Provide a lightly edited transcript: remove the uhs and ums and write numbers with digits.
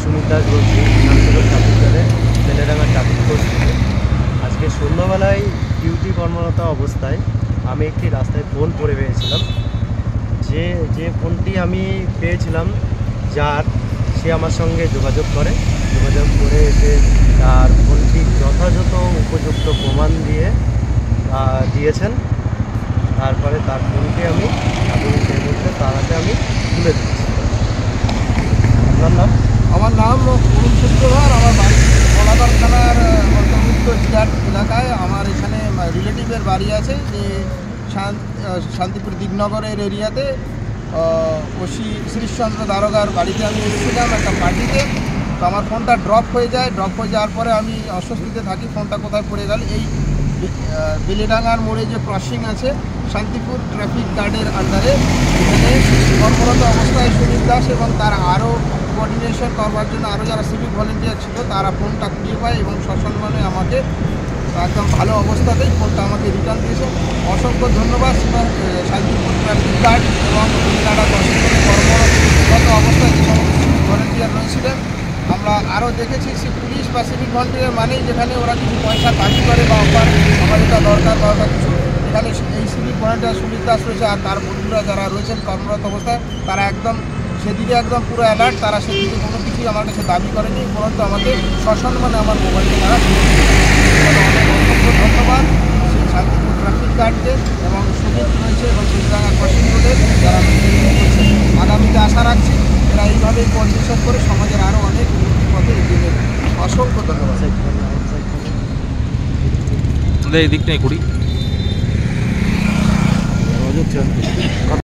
সুমিত দাস বলছি, Shantipur traffic গার্ডে Beledanga traffic post থেকে। আজকে সন্ধ্যাবেলায় ডিউটি কর্মরত অবস্থায় আমি একটি রাস্তায় ফোন পড়ে পেয়েছিলাম। যে ফোনটি আমি পেয়েছিলাম সে আমার সঙ্গে যোগাযোগ করে এসে তার ফোনটি যথাযথ উপযুক্ত প্রমাণ দিয়েছেন। তারপরে তার ফোনটি আমি সেই মুহূর্তে তার হাতে আমি তুলে দিচ্ছি। আপনার নাম? আমার নাম অরুণ সূত্রধর। আমার বাড়ি কলাকার থানার অন্তর্ভুক্ত জিরাট এলাকায়। আমার এখানে রিলেটিভের বাড়ি আছে, যে শান্তিপুর দিগনগরের এরিয়াতে। ওসি শ্রীশচন্দ্র দারোগার বাড়িতে আমি এসেছিলাম একটা পার্টিতে। তো আমার ফোনটা ড্রপ হয়ে যাওয়ার পরে আমি অস্বস্তিতে থাকি, ফোনটা কোথায় পড়ে গেল। এই বেলেডাঙ্গার মোড়ে যে ক্রসিং আছে শান্তিপুর ট্রাফিক গার্ডের আন্ডারে, এখানে কর্মরত অবস্থায় সুমিত দাস এবং তার আরও কোঅর্ডিনেশন করবার জন্য আরও যারা সিভিক ভলেন্টিয়ার ছিল তারা ফোনটা খুঁজে পায় এবং সসম্মানে আমাকে একদম ভালো অবস্থাতেই ফোনটা আমাকে রিটার্ন দিয়েছে। অসংখ্য ধন্যবাদ শান্তিপুর ট্রাফিক গার্ড এবং বেলেডাঙ্গা ক্রসিংয়ে কর্মরত অবস্থায় যে সমস্ত সিভিক ভলেন্টিয়ার রয়েছিলেন। আমরা আরও দেখেছি পুলিশ বা সিভিক ভলেন্টিয়ার মানেই যেখানে ওরা কিছু পয়সা দাবি করে বা অফার আমার এটা দরকার বা ওটা কিছু, এখানে এই সিভিক ভলেন্টিয়ার সুমিত দাস রয়েছে আর তার বন্ধুরা যারা রয়েছেন কর্মরত অবস্থায়, তারা একদম সেদিকে একদম পুরো অ্যালার্ট। তারা সেদিকে কোনো কিছুই আমার কাছে দাবি করেনি, বরঞ্চ আমাকে সসম্মানে আমার মোবাইলকে তারা অনেক ধন্যবাদ সেই শান্তিপুর ট্রাফিক গার্ডকে এবং সুমিত রয়েছে এবং বেলেডাঙ্গা ক্রসিং রোডে যারা করছে। আগামীতে আশা রাখছি এরা এইভাবেই কোঅর্ডিনেশন করে সমাজের আরও অনেক উন্নতির পথে এগিয়ে নেবে। অসংখ্য ধন্যবাদ। এই দিকটাই করি।